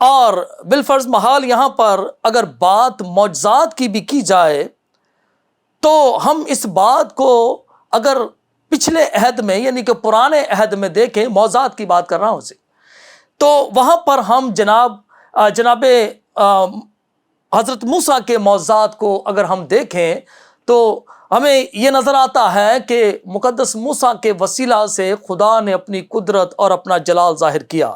اور بالفرض محال یہاں پر اگر بات معجزات کی بھی کی جائے تو ہم اس بات کو اگر پچھلے عہد میں یعنی کہ پرانے عہد میں دیکھیں، معجزات کی بات کر رہا ہوں تو وہاں پر ہم جناب حضرت موسیٰ کے معجزات کو اگر ہم دیکھیں تو ہمیں یہ نظر آتا ہے کہ مقدس موسیٰ کے وسیلہ سے خدا نے اپنی قدرت اور اپنا جلال ظاہر کیا،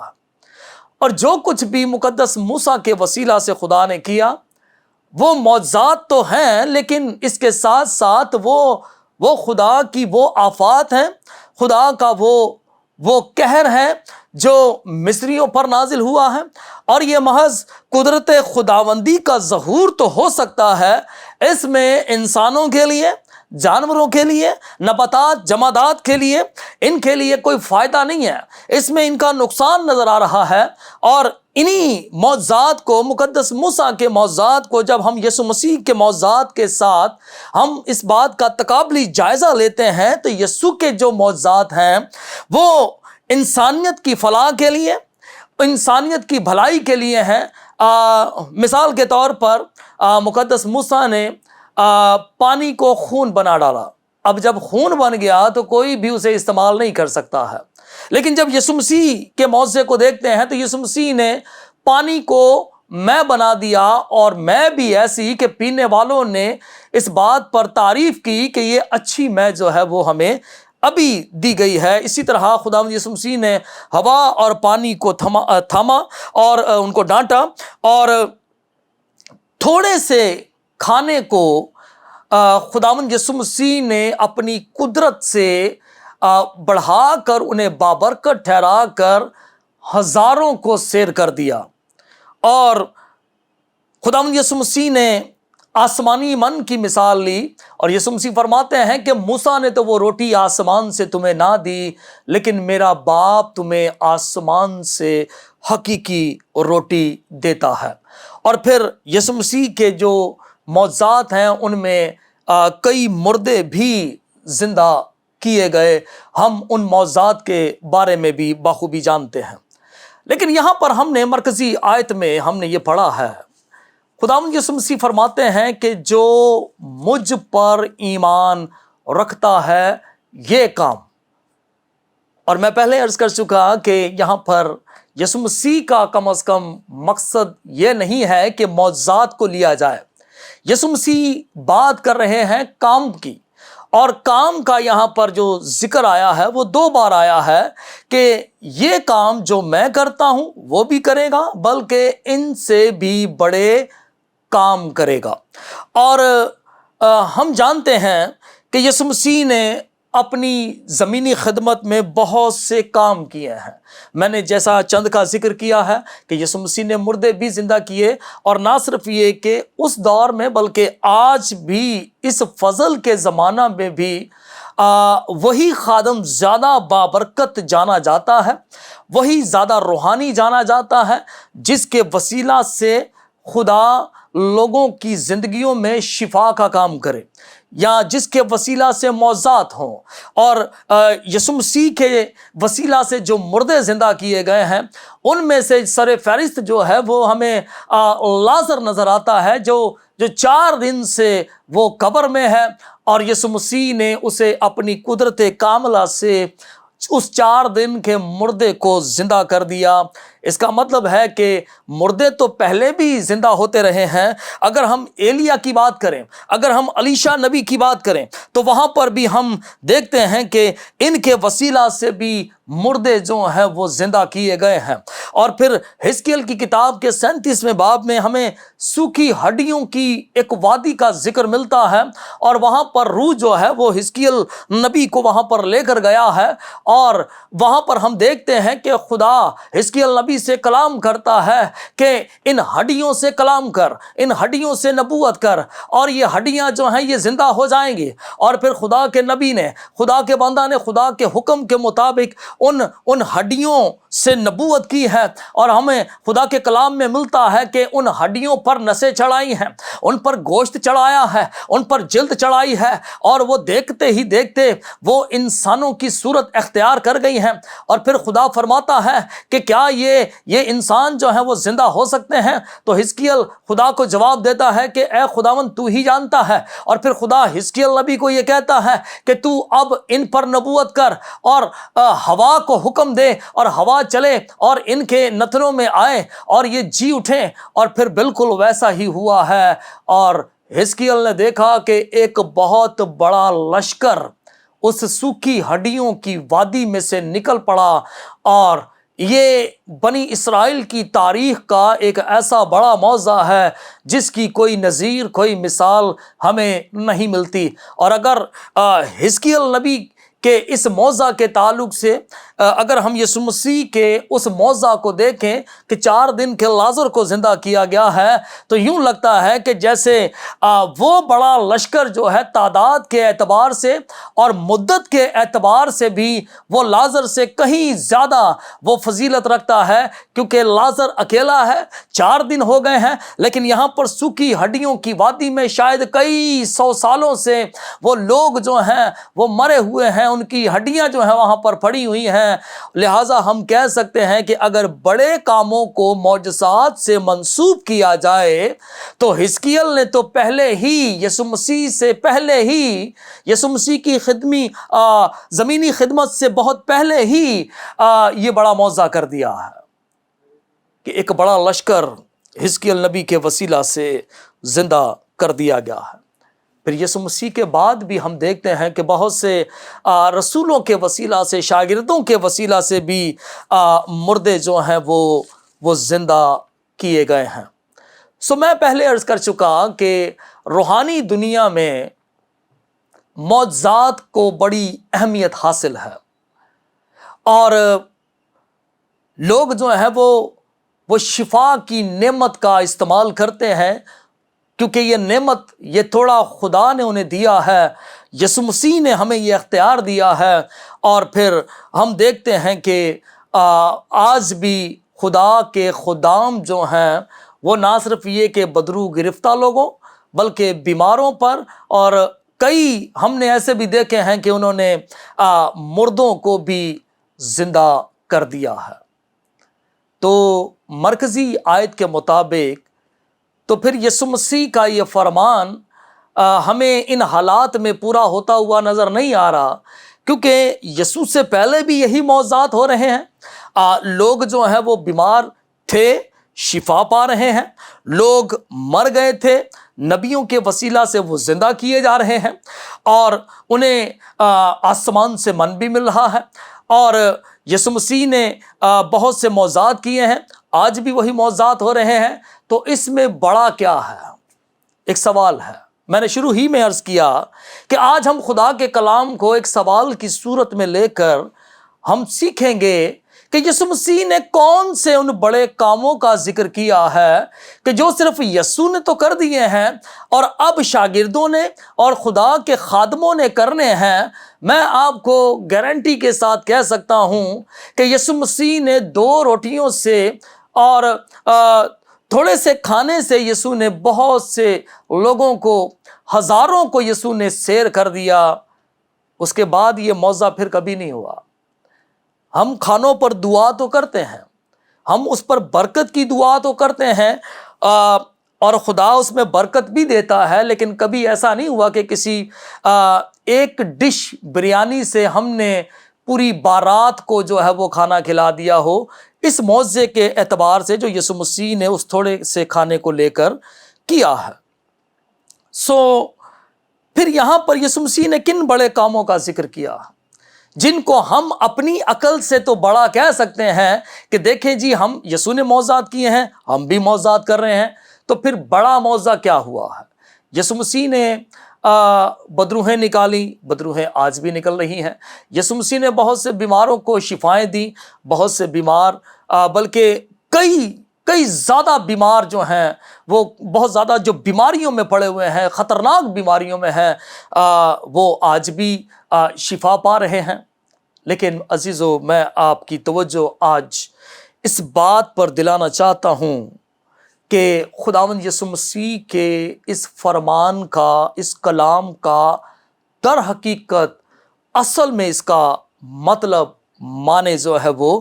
اور جو کچھ بھی مقدس موسیٰ کے وسیلہ سے خدا نے کیا وہ معجزات تو ہیں، لیکن اس کے ساتھ ساتھ وہ خدا کی وہ آفات ہیں، خدا کا وہ قہر ہے جو مصریوں پر نازل ہوا ہے، اور یہ محض قدرت خداوندی کا ظہور تو ہو سکتا ہے، اس میں انسانوں کے لیے، جانوروں کے لیے، نباتات، جمادات کے لیے، ان کے لیے کوئی فائدہ نہیں ہے، اس میں ان کا نقصان نظر آ رہا ہے۔ اور انہی معجزات کو، مقدس موسیٰ کے معجزات کو جب ہم یسوع مسیح کے معجزات کے ساتھ ہم اس بات کا تقابلی جائزہ لیتے ہیں تو یسوع کے جو معجزات ہیں وہ انسانیت کی فلاح کے لیے، انسانیت کی بھلائی کے لیے ہیں۔ مثال کے طور پر مقدس موسیٰ نے پانی کو خون بنا ڈالا، اب جب خون بن گیا تو کوئی بھی اسے استعمال نہیں کر سکتا ہے، لیکن جب یسوع مسیح کے معجزے کو دیکھتے ہیں تو یسوع مسیح نے پانی کو میں بنا دیا، اور میں بھی ایسی کہ پینے والوں نے اس بات پر تعریف کی کہ یہ اچھی میں جو ہے وہ ہمیں ابھی دی گئی ہے۔ اسی طرح خداوند یسوع مسیح نے ہوا اور پانی کو تھاما اور ان کو ڈانٹا، اور تھوڑے سے کھانے کو خداوند یسوع مسیح نے اپنی قدرت سے بڑھا کر انہیں بابرکت ٹھہرا کر ہزاروں کو سیر کر دیا۔ اور خداوند یسوع مسیح نے آسمانی من کی مثال لی، اور یسوع مسیح فرماتے ہیں کہ موسیٰ نے تو وہ روٹی آسمان سے تمہیں نہ دی، لیکن میرا باپ تمہیں آسمان سے حقیقی روٹی دیتا ہے۔ اور پھر یسوع مسیح کے جو معجزات ہیں ان میں کئی مردے بھی زندہ کیے گئے، ہم ان معجزات کے بارے میں بھی بخوبی جانتے ہیں۔ لیکن یہاں پر ہم نے مرکزی آیت میں ہم نے یہ پڑھا ہے، خداوند یسوع مسیح فرماتے ہیں کہ جو مجھ پر ایمان رکھتا ہے یہ کام، اور میں پہلے عرض کر چکا کہ یہاں پر یسوع مسیح کا کم از کم مقصد یہ نہیں ہے کہ معجزات کو لیا جائے، یسوع مسیح بات کر رہے ہیں کام کی، اور کام کا یہاں پر جو ذکر آیا ہے وہ 2 بار آیا ہے کہ یہ کام جو میں کرتا ہوں وہ بھی کرے گا، بلکہ ان سے بھی بڑے کام کرے گا۔ اور ہم جانتے ہیں کہ یسوع مسیح نے اپنی زمینی خدمت میں بہت سے کام کیے ہیں۔ میں نے جیسا چند کا ذکر کیا ہے کہ یسوع مسیح نے مردے بھی زندہ کیے، اور نہ صرف یہ کہ اس دور میں بلکہ آج بھی اس فضل کے زمانہ میں بھی وہی خادم زیادہ بابرکت جانا جاتا ہے، وہی زیادہ روحانی جانا جاتا ہے، جس کے وسیلہ سے خدا لوگوں کی زندگیوں میں شفا کا کام کرے، یا جس کے وسیلہ سے معجزات ہوں۔ اور یسوع مسیح کے وسیلہ سے جو مردے زندہ کیے گئے ہیں ان میں سے سر فہرست جو ہے وہ ہمیں لازر نظر آتا ہے، جو 4 دن سے وہ قبر میں ہے، اور یسوع مسیح نے اسے اپنی قدرت کاملہ سے اس 4 دن کے مردے کو زندہ کر دیا۔ اس کا مطلب ہے کہ مردے تو پہلے بھی زندہ ہوتے رہے ہیں۔ اگر ہم ایلیا کی بات کریں، اگر ہم الیشا نبی کی بات کریں تو وہاں پر بھی ہم دیکھتے ہیں کہ ان کے وسیلہ سے بھی مردے جو ہیں وہ زندہ کیے گئے ہیں۔ اور پھر حزقیل کی کتاب کے 37ویں باب میں ہمیں سوکھی ہڈیوں کی ایک وادی کا ذکر ملتا ہے، اور وہاں پر روح جو ہے وہ حزقیل نبی کو وہاں پر لے کر گیا ہے، اور وہاں پر ہم دیکھتے ہیں کہ خدا حزقیل نبی سے کلام کرتا ہے کہ ان ہڈیوں سے کلام کر، ان ہڈیوں سے نبوت کر، اور یہ ہڈیاں جو ہیں یہ زندہ ہو جائیں گی۔ اور پھر خدا کے نبی نے، خدا کے بندہ نے خدا کے حکم کے مطابق ان ہڈیوں سے نبوت کی ہے، اور ہمیں خدا کے کلام میں ملتا ہے کہ ان ہڈیوں پر نسیں چڑھائی ہیں، ان پر گوشت چڑھایا ہے، ان پر جلد چڑھائی ہے، اور وہ دیکھتے ہی دیکھتے وہ انسانوں کی صورت اختیار کر گئی ہیں۔ اور پھر خدا فرماتا ہے کہ کیا یہ انسان جو ہیں وہ زندہ ہو سکتے ہیں؟ تو حزقیل خدا کو جواب دیتا ہے کہ اے خداوند تو ہی جانتا ہے۔ اور پھر خدا حزقیل نبی کو یہ کہتا ہے کہ تو اب ان پر نبوت کر اور ہوا کو حکم دے اور ہوا چلے اور ان کے نتنوں میں آئے اور یہ جی اٹھیں، اور پھر بالکل ویسا ہی ہوا ہے۔ اور حزقیل نے دیکھا کہ ایک بہت بڑا لشکر اس سوکھی ہڈیوں کی وادی میں سے نکل پڑا، اور یہ بنی اسرائیل کی تاریخ کا ایک ایسا بڑا معجزہ ہے جس کی کوئی نظیر، کوئی مثال ہمیں نہیں ملتی۔ اور اگر حزقیل نبی کہ اس معجزہ کے تعلق سے اگر ہم یسوع مسیح کے اس معجزہ کو دیکھیں کہ 4 دن کے لازر کو زندہ کیا گیا ہے، تو یوں لگتا ہے کہ جیسے وہ بڑا لشکر جو ہے تعداد کے اعتبار سے اور مدت کے اعتبار سے بھی وہ لازر سے کہیں زیادہ وہ فضیلت رکھتا ہے، کیونکہ لازر اکیلا ہے، 4 دن ہو گئے ہیں، لیکن یہاں پر سوکھی ہڈیوں کی وادی میں شاید کئی 100 سالوں سے وہ لوگ جو ہیں وہ مرے ہوئے ہیں، ان کی ہڈیاں جو ہیں وہاں پر پڑی ہوئی ہیں۔ لہٰذا ہم کہہ سکتے ہیں کہ اگر بڑے کاموں کو معجزات سے منسوب کیا جائے تو حزقیل نے تو پہلے ہی یسوع مسیح سے پہلے ہی یسوع مسیح کی زمینی خدمت سے بہت پہلے ہی یہ بڑا معجزہ کر دیا ہے کہ ایک بڑا لشکر حزقیل نبی کے وسیلہ سے زندہ کر دیا گیا ہے۔ پھر یسوع مسیح کے بعد بھی ہم دیکھتے ہیں کہ بہت سے رسولوں کے وسیلہ سے، شاگردوں کے وسیلہ سے بھی مردے جو ہیں وہ زندہ کیے گئے ہیں۔ میں پہلے عرض کر چکا کہ روحانی دنیا میں معجزات کو بڑی اہمیت حاصل ہے، اور لوگ جو ہیں وہ شفا کی نعمت کا استعمال کرتے ہیں، کیونکہ یہ نعمت یہ تھوڑا خدا نے انہیں دیا ہے، یسوع مسیح نے ہمیں یہ اختیار دیا ہے۔ اور پھر ہم دیکھتے ہیں کہ آج بھی خدا کے خدام جو ہیں وہ نہ صرف یہ کہ بدرو گرفتہ لوگوں بلکہ بیماروں پر، اور کئی ہم نے ایسے بھی دیکھے ہیں کہ انہوں نے مردوں کو بھی زندہ کر دیا ہے۔ تو مرکزی آیت کے مطابق تو پھر یسوع مسیح کا یہ فرمان ہمیں ان حالات میں پورا ہوتا ہوا نظر نہیں آ رہا، کیونکہ یسوع سے پہلے بھی یہی معجزات ہو رہے ہیں۔ لوگ جو ہیں وہ بیمار تھے، شفا پا رہے ہیں، لوگ مر گئے تھے، نبیوں کے وسیلہ سے وہ زندہ کیے جا رہے ہیں، اور انہیں آسمان سے من بھی مل رہا ہے، اور یسوع مسیح نے بہت سے معجزات کیے ہیں، آج بھی وہی معجزات ہو رہے ہیں۔ تو اس میں بڑا کیا ہے؟ ایک سوال ہے۔ میں نے شروع ہی میں عرض کیا کہ آج ہم خدا کے کلام کو ایک سوال کی صورت میں لے کر ہم سیکھیں گے کہ یسوع مسیح نے کون سے ان بڑے کاموں کا ذکر کیا ہے کہ جو صرف یسوع نے تو کر دیے ہیں اور اب شاگردوں نے اور خدا کے خادموں نے کرنے ہیں۔ میں آپ کو گارنٹی کے ساتھ کہہ سکتا ہوں کہ یسوع مسیح نے 2 روٹیوں سے اور تھوڑے سے کھانے سے یسوع نے بہت سے لوگوں کو، ہزاروں کو یسوع نے سیر کر دیا۔ اس کے بعد یہ معجزہ پھر کبھی نہیں ہوا۔ ہم کھانوں پر دعا تو کرتے ہیں، ہم اس پر برکت کی دعا تو کرتے ہیں، اور خدا اس میں برکت بھی دیتا ہے، لیکن کبھی ایسا نہیں ہوا کہ کسی ایک ڈش بریانی سے ہم نے پوری بارات کو جو ہے وہ کھانا کھلا دیا ہو، اس معجزے کے اعتبار سے جو یسوع مسیح نے اس تھوڑے سے کھانے کو لے کر کیا ہے۔ پھر یہاں پر یسوع مسیح نے کن بڑے کاموں کا ذکر کیا جن کو ہم اپنی عقل سے تو بڑا کہہ سکتے ہیں کہ دیکھیں جی ہم یسوع نے معجزات کیے ہیں، ہم بھی معجزات کر رہے ہیں، تو پھر بڑا معجزہ کیا ہوا ہے؟ یسوع مسیح نے بدروہیں نکالی، بدروہیں آج بھی نکل رہی ہیں۔ یسوع مسیح نے بہت سے بیماروں کو شفائیں دی، بہت سے بیمار بلکہ کئی زیادہ بیمار جو ہیں وہ بہت زیادہ جو بیماریوں میں پڑے ہوئے ہیں، خطرناک بیماریوں میں ہیں، وہ آج بھی شفا پا رہے ہیں۔ لیکن عزیزو میں آپ کی توجہ آج اس بات پر دلانا چاہتا ہوں کہ خداوند یسوع مسیح کے اس فرمان کا، اس کلام کا در حقیقت اصل میں اس کا مطلب معنی جو ہے وہ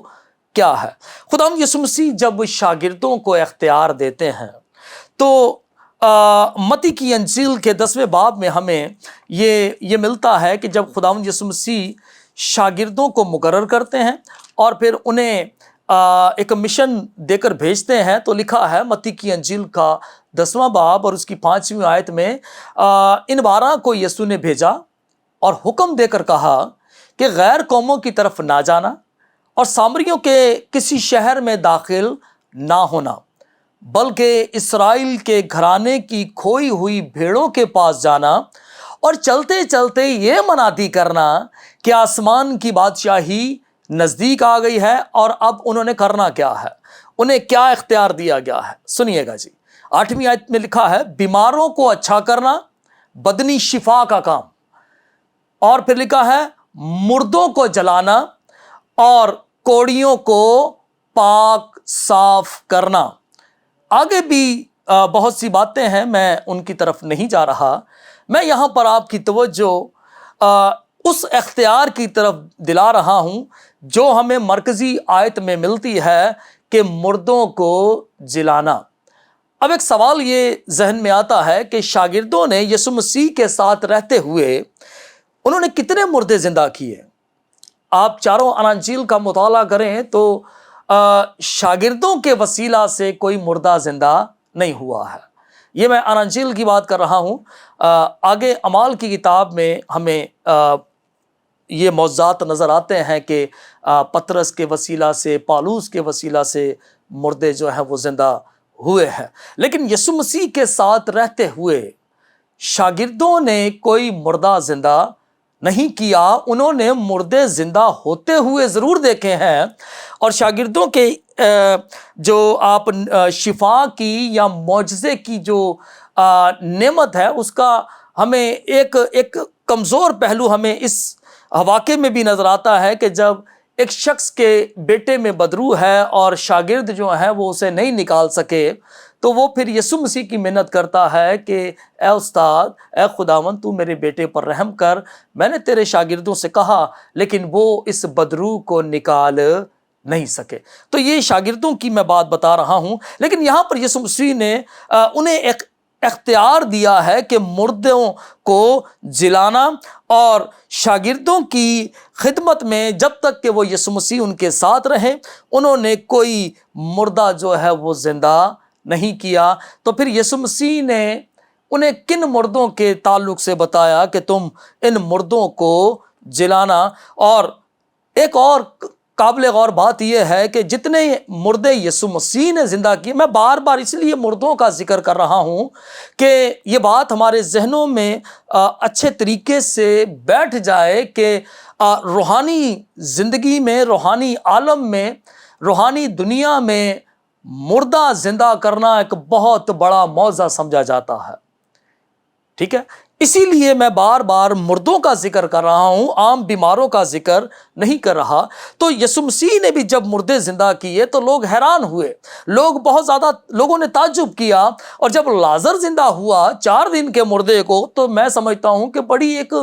کیا ہے۔ خداوند یسوع مسیح جب شاگردوں کو اختیار دیتے ہیں تو متی کی انجیل کے 10ویں باب میں ہمیں یہ ملتا ہے کہ جب خداوند یسوع مسیح شاگردوں کو مقرر کرتے ہیں اور پھر انہیں ایک مشن دے کر بھیجتے ہیں، تو لکھا ہے متی کی انجیل کا 10واں باب اور اس کی 5ویں آیت میں ان 12 کو یسوع نے بھیجا اور حکم دے کر کہا کہ غیر قوموں کی طرف نہ جانا اور سامریوں کے کسی شہر میں داخل نہ ہونا، بلکہ اسرائیل کے گھرانے کی کھوئی ہوئی بھیڑوں کے پاس جانا اور چلتے چلتے یہ منادی کرنا کہ آسمان کی بادشاہی نزدیک آ گئی ہے۔ اور اب انہوں نے کرنا کیا ہے، انہیں کیا اختیار دیا گیا ہے، سنیے گا جی۔ 8ویں آیت میں لکھا ہے بیماروں کو اچھا کرنا، بدنی شفا کا کام، اور پھر لکھا ہے مردوں کو جلانا اور کوڑیوں کو پاک صاف کرنا۔ آگے بھی بہت سی باتیں ہیں، میں ان کی طرف نہیں جا رہا، میں یہاں پر آپ کی توجہ اس اختیار کی طرف دلا رہا ہوں جو ہمیں مرکزی آیت میں ملتی ہے کہ مردوں کو جلانا۔ اب ایک سوال یہ ذہن میں آتا ہے کہ شاگردوں نے یسوع مسیح کے ساتھ رہتے ہوئے انہوں نے کتنے مردے زندہ کیے؟ آپ چاروں اناجیل کا مطالعہ کریں تو شاگردوں کے وسیلہ سے کوئی مردہ زندہ نہیں ہوا ہے۔ یہ میں اناجیل کی بات کر رہا ہوں۔ آگے اعمال کی کتاب میں ہمیں یہ معجزات نظر آتے ہیں کہ پطرس کے وسیلہ سے، پالوس کے وسیلہ سے مردے جو ہیں وہ زندہ ہوئے ہیں، لیکن یسوع مسیح کے ساتھ رہتے ہوئے شاگردوں نے کوئی مردہ زندہ نہیں کیا۔ انہوں نے مردے زندہ ہوتے ہوئے ضرور دیکھے ہیں، اور شاگردوں کے جو آپ شفا کی یا معجزے کی جو نعمت ہے اس کا ہمیں ایک کمزور پہلو ہمیں اس واقعے میں بھی نظر آتا ہے کہ جب ایک شخص کے بیٹے میں بدرو ہے اور شاگرد جو ہیں وہ اسے نہیں نکال سکے، تو وہ پھر یسوع مسیح کی منت کرتا ہے کہ اے استاد، اے خداوند، تو میرے بیٹے پر رحم کر، میں نے تیرے شاگردوں سے کہا لیکن وہ اس بدرو کو نکال نہیں سکے۔ تو یہ شاگردوں کی میں بات بتا رہا ہوں، لیکن یہاں پر یسوع مسیح نے انہیں ایک اختیار دیا ہے کہ مردوں کو جلانا، اور شاگردوں کی خدمت میں جب تک کہ وہ یسوع مسیح ان کے ساتھ رہیں انہوں نے کوئی مردہ جو ہے وہ زندہ نہیں کیا۔ تو پھر یسوع مسیح نے انہیں کن مردوں کے تعلق سے بتایا کہ تم ان مردوں کو جلانا۔ اور ایک اور قابل غور بات یہ ہے کہ جتنے مردے یسوع مسیح نے زندہ کیے، میں بار بار اس لیے مردوں کا ذکر کر رہا ہوں کہ یہ بات ہمارے ذہنوں میں اچھے طریقے سے بیٹھ جائے کہ روحانی زندگی میں، روحانی عالم میں، روحانی دنیا میں مردہ زندہ کرنا ایک بہت بڑا معجزہ سمجھا جاتا ہے، ٹھیک ہے؟ اسی لیے میں بار بار مردوں کا ذکر کر رہا ہوں، عام بیماروں کا ذکر نہیں کر رہا۔ تو یسوع مسیح نے بھی جب مردے زندہ کیے تو لوگ حیران ہوئے، بہت زیادہ لوگوں نے تعجب کیا، اور جب لازر زندہ ہوا 4 دن کے مردے کو، تو میں سمجھتا ہوں کہ بڑی ایک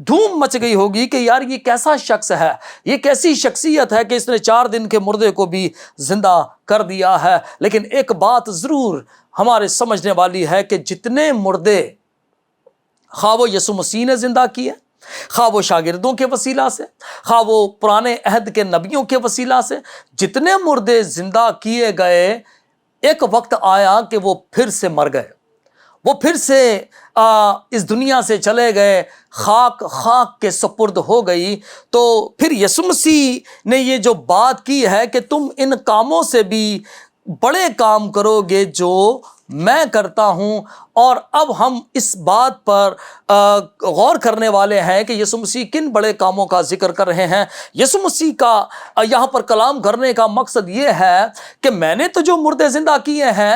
دھوم مچ گئی ہوگی کہ یار یہ کیسا شخص ہے، یہ کیسی شخصیت ہے کہ اس نے 4 دن کے مردے کو بھی زندہ کر دیا ہے۔ لیکن ایک بات ضرور ہمارے سمجھنے والی ہے کہ جتنے مردے خواہ وہ یسوع مسیح نے زندہ کیے، خواہ وہ شاگردوں کے وسیلہ سے، خواہ وہ پرانے عہد کے نبیوں کے وسیلہ سے، جتنے مردے زندہ کیے گئے، ایک وقت آیا کہ وہ پھر سے مر گئے، وہ پھر سے اس دنیا سے چلے گئے، خاک کے سپرد ہو گئی۔ تو پھر یسوع مسیح نے یہ جو بات کی ہے کہ تم ان کاموں سے بھی بڑے کام کرو گے جو میں کرتا ہوں، اور اب ہم اس بات پر غور کرنے والے ہیں کہ یسوع مسیح کن بڑے کاموں کا ذکر کر رہے ہیں۔ یسوع مسیح کا یہاں پر کلام کرنے کا مقصد یہ ہے کہ میں نے تو جو مردے زندہ کیے ہیں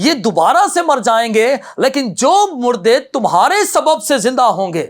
یہ دوبارہ سے مر جائیں گے، لیکن جو مردے تمہارے سبب سے زندہ ہوں گے،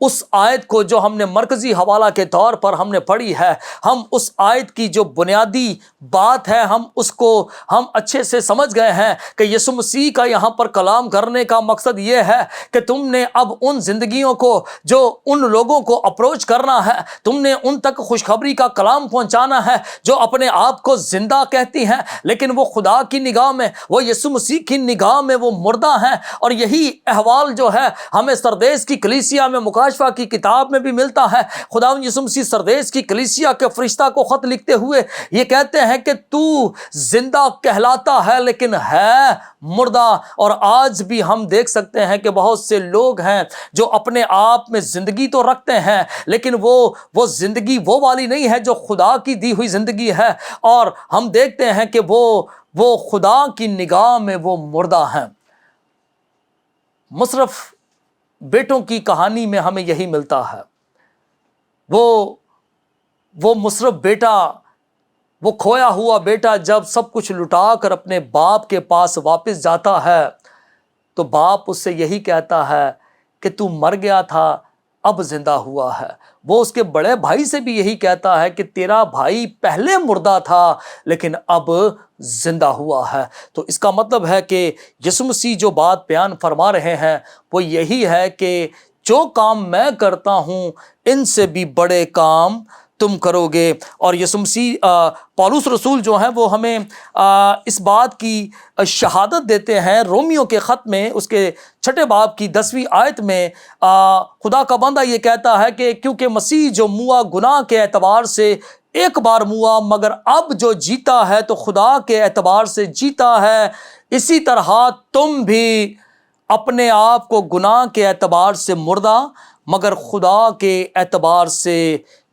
اس آیت کو جو ہم نے مرکزی حوالہ کے طور پر ہم نے پڑھی ہے، ہم اس آیت کی جو بنیادی بات ہے ہم اس کو ہم اچھے سے سمجھ گئے ہیں کہ یسوع مسیح کا یہاں پر کلام کرنے کا مقصد یہ ہے کہ تم نے اب ان زندگیوں کو، جو ان لوگوں کو اپروچ کرنا ہے، تم نے ان تک خوشخبری کا کلام پہنچانا ہے جو اپنے آپ کو زندہ کہتی ہیں لیکن وہ خدا کی نگاہ میں، وہ یسوع مسیح کی نگاہ میں وہ مردہ ہیں۔ اور یہی احوال جو ہے ہمیں سردیس کی کلیسیا میں مکاشفہ کی کتاب میں بھی ملتا ہے۔ خداوند یسوع مسیح سردیس کی کلیسیا کے فرشتہ کو خط لکھتے ہوئے یہ کہتے ہیں کہ تو زندہ کہلاتا ہے لیکن ہے مردہ۔ اور آج بھی ہم دیکھ سکتے ہیں کہ بہت سے لوگ ہیں جو اپنے آپ میں زندگی تو رکھتے ہیں لیکن وہ زندگی وہ والی نہیں ہے جو خدا کی دی ہوئی زندگی ہے، اور ہم دیکھتے ہیں کہ وہ خدا کی نگاہ میں وہ مردہ ہیں۔ مصرف بیٹوں کی کہانی میں ہمیں یہی ملتا ہے۔ وہ مصرف بیٹا، وہ کھویا ہوا بیٹا جب سب کچھ لٹا کر اپنے باپ کے پاس واپس جاتا ہے تو باپ اس سے یہی کہتا ہے کہ تو مر گیا تھا، اب زندہ ہوا ہے۔ وہ اس کے بڑے بھائی سے بھی یہی کہتا ہے کہ تیرا بھائی پہلے مردہ تھا لیکن اب زندہ ہوا ہے۔ تو اس کا مطلب ہے کہ یسوع مسیح جو بات بیان فرما رہے ہیں وہ یہی ہے کہ جو کام میں کرتا ہوں ان سے بھی بڑے کام تم کرو گے۔ اور یسوع مسیح پولس رسول جو ہیں وہ ہمیں اس بات کی شہادت دیتے ہیں رومیو کے خط میں، اس کے 6 باب کی 10ویں آیت میں خدا کا بندہ یہ کہتا ہے کہ کیونکہ مسیح جو موا گناہ کے اعتبار سے ایک بار موا، مگر اب جو جیتا ہے تو خدا کے اعتبار سے جیتا ہے، اسی طرح تم بھی اپنے آپ کو گناہ کے اعتبار سے مردہ مگر خدا کے اعتبار سے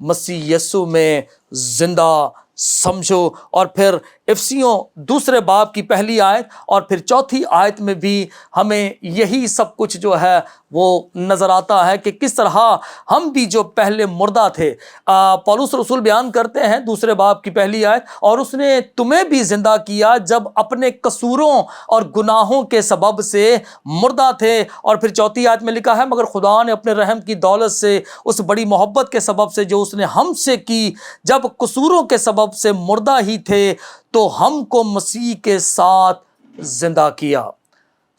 مسیح یسوع میں زندہ سمجھو۔ اور پھر افسیوں 2 باب کی 1 آیت اور پھر 4 آیت میں بھی ہمیں یہی سب کچھ جو ہے وہ نظر آتا ہے کہ کس طرح ہم بھی جو پہلے مردہ تھے، پولس رسول بیان کرتے ہیں 2 باب کی 1 آیت، اور اس نے تمہیں بھی زندہ کیا جب اپنے قصوروں اور گناہوں کے سبب سے مردہ تھے۔ اور پھر 4 آیت میں لکھا ہے مگر خدا نے اپنے رحم کی دولت سے، اس بڑی محبت کے سبب سے جو اس نے ہم سے کی، جب قصوروں کے سبب سے مردہ ہی تھے تو ہم کو مسیح کے ساتھ زندہ کیا۔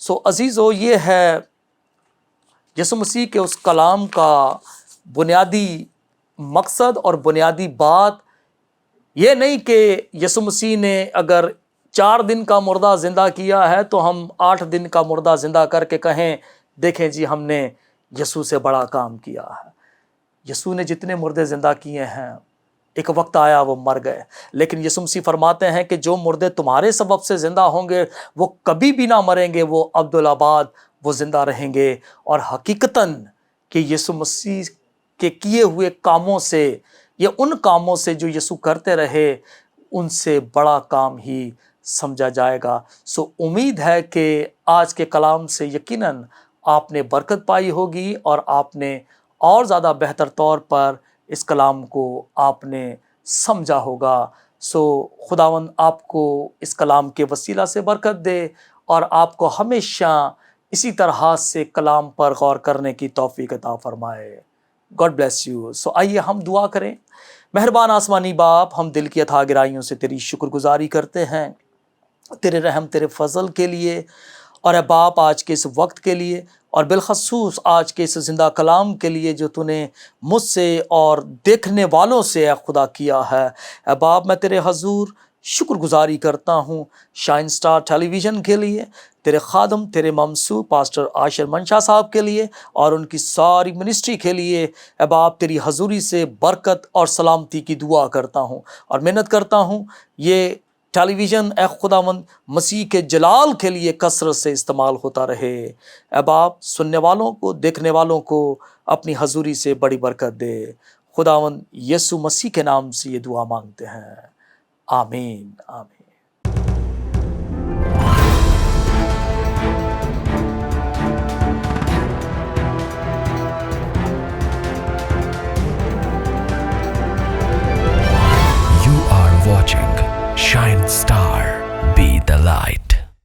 سو عزیزو، یہ ہے یسوع مسیح کے اس کلام کا بنیادی مقصد اور بنیادی بات۔ یہ نہیں کہ یسوع مسیح نے اگر 4 دن کا مردہ زندہ کیا ہے تو ہم 8 دن کا مردہ زندہ کر کے کہیں دیکھیں جی ہم نے یسوع سے بڑا کام کیا ہے۔ یسوع نے جتنے مردے زندہ کیے ہیں ایک وقت آیا وہ مر گئے، لیکن یسوع مسیح فرماتے ہیں کہ جو مردے تمہارے سبب سے زندہ ہوں گے وہ کبھی بھی نہ مریں گے، وہ عبدالآباد وہ زندہ رہیں گے۔ اور حقیقتاً کہ یسوع مسیح کے کیے ہوئے کاموں سے، یا ان کاموں سے جو یسوع کرتے رہے، ان سے بڑا کام ہی سمجھا جائے گا۔ سو امید ہے کہ آج کے کلام سے یقیناً آپ نے برکت پائی ہوگی اور آپ نے اور زیادہ بہتر طور پر اس کلام کو آپ نے سمجھا ہوگا۔ سو خداوند آپ کو اس کلام کے وسیلہ سے برکت دے اور آپ کو ہمیشہ اسی طرح سے کلام پر غور کرنے کی توفیق عطا فرمائے۔ God bless you. سو آئیے ہم دعا کریں۔ مہربان آسمانی باپ، ہم دل کی اتھا گہرائیوں سے تیری شکر گزاری کرتے ہیں تیرے رحم تیرے فضل کے لیے، اور اے باپ آج کے اس وقت کے لیے، اور بالخصوص آج کے اس زندہ کلام کے لیے جو تو نے مجھ سے اور دیکھنے والوں سے اے خدا کیا ہے۔ اے باپ میں تیرے حضور شکر گزاری کرتا ہوں شائن سٹار ٹیلی ویژن کے لیے، تیرے خادم تیرے ممسو پاسٹر عاشر منشا صاحب کے لیے اور ان کی ساری منسٹری کے لیے۔ اے باپ تیری حضوری سے برکت اور سلامتی کی دعا کرتا ہوں اور محنت کرتا ہوں یہ ٹیلی ویژن اے خداوند مسیح کے جلال کے لیے کثرت سے استعمال ہوتا رہے۔ اے باپ سننے والوں کو، دیکھنے والوں کو اپنی حضوری سے بڑی برکت دے۔ خداوند یسوع مسیح کے نام سے یہ دعا مانگتے ہیں، آمین آمین۔